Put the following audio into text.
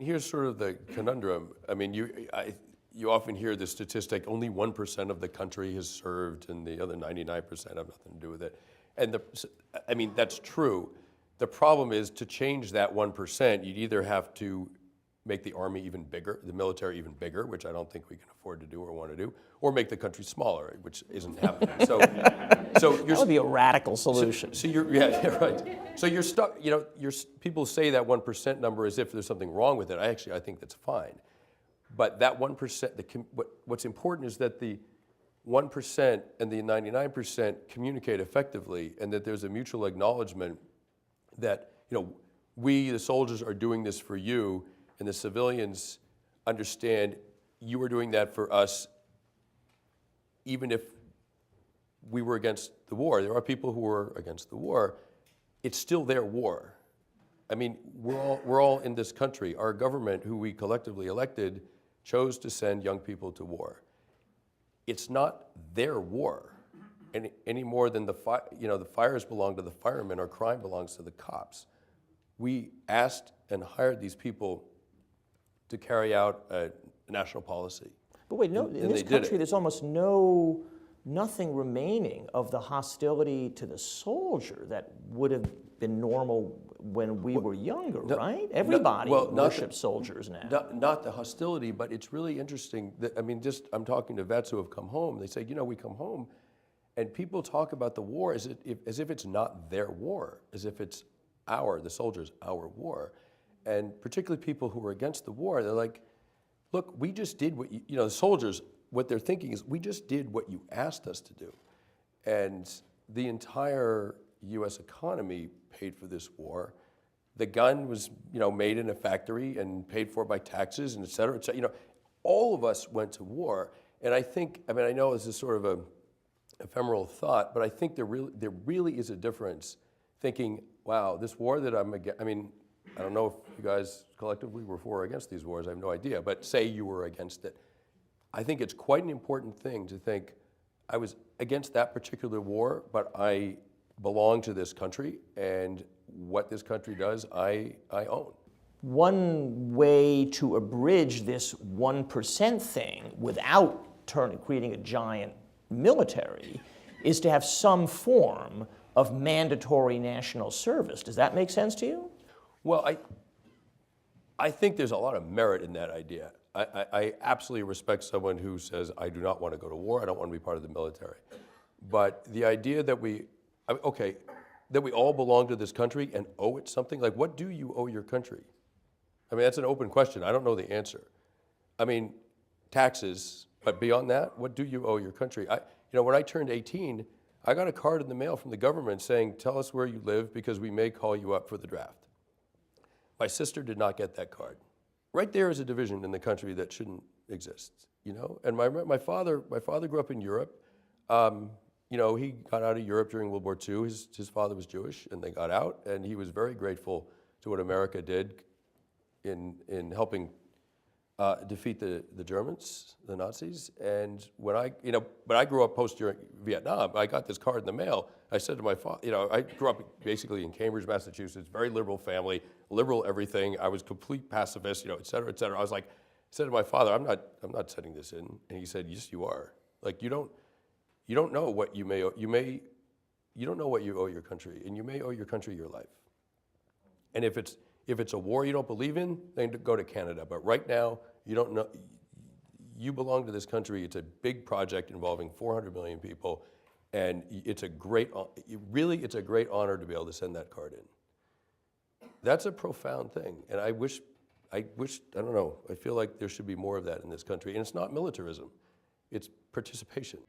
Here's sort of the conundrum. I mean, you often hear the statistic, only 1% of the country has served and the other 99% have nothing to do with it. And I mean, that's true. The problem is to change that 1%, you'd either have to make the army even bigger, the military even bigger, which I don't think we can afford to do or want to do, or make the country smaller, which isn't happening. So that would be a radical solution. So you're, yeah, right. So you're stuck, you know, people say that 1% number as if there's something wrong with it. I think that's fine. But that 1%, what's important is that the 1% and the 99% communicate effectively, and that there's a mutual acknowledgement that, you know, we, the soldiers, are doing this for you, and the civilians understand you are doing that for us, even if we were against the war. There are people who are against the war. It's still their war. I mean, we're all in this country. Our government, who we collectively elected, chose to send young people to war. It's not their war any more than the fires belong to the firemen or crime belongs to the cops. We asked and hired these people to carry out a national policy. But wait, no, in this country, there's almost nothing remaining of the hostility to the soldier that would have been normal when we were younger, right? Everybody worships soldiers now. Not the hostility, but it's really interesting. I mean, I'm talking to vets who have come home. They say, you know, we come home, and people talk about the war as if it's not their war, as if it's the soldiers, our war. And particularly people who are against the war, they're like, look, we just did what you know, the soldiers, what they're thinking is, we just did what you asked us to do. And the entire U.S. economy paid for this war. The gun was, you know, made in a factory and paid for by taxes and et cetera, et cetera. You know, all of us went to war. And I think, I mean, I know this is sort of a ephemeral thought, but I think there really is a difference thinking, wow, this war that I'm against, I mean, I don't know if you guys collectively were for or against these wars, I have no idea, but say you were against it. I think it's quite an important thing to think, I was against that particular war, but I belong to this country, and what this country does, I own. One way to abridge this 1% thing without creating a giant military is to have some form of mandatory national service. Does that make sense to you? Well, I think there's a lot of merit in that idea. I absolutely respect someone who says, I do not want to go to war, I don't want to be part of the military. But the idea that that we all belong to this country and owe it something, like what do you owe your country? I mean, that's an open question. I don't know the answer. I mean, taxes, but beyond that, what do you owe your country? You know, when I turned 18, I got a card in the mail from the government saying, tell us where you live because we may call you up for the draft. My sister did not get that card. Right there is a division in the country that shouldn't exist, you know? And my father grew up in Europe. You know, he got out of Europe during World War II. His father was Jewish, and they got out, and he was very grateful to what America did in helping defeat the Germans, the Nazis. And when but I grew up post-Vietnam. I got this card in the mail. I said to my father, you know, I grew up basically in Cambridge, Massachusetts, very liberal family, liberal everything. I was complete pacifist, you know, et cetera, et cetera. I was like, I said to my father, I'm not sending this in. And he said, yes, you are. Like, you don't know what you may owe. You don't know what you owe your country, and you may owe your country your life. And if it's a war you don't believe in, then go to Canada. But right now, you don't know. You belong to this country. It's a big project involving 400 million people, and it's a great honor to be able to send that card in. That's a profound thing, and I don't know. I feel like there should be more of that in this country, and it's not militarism. It's participation.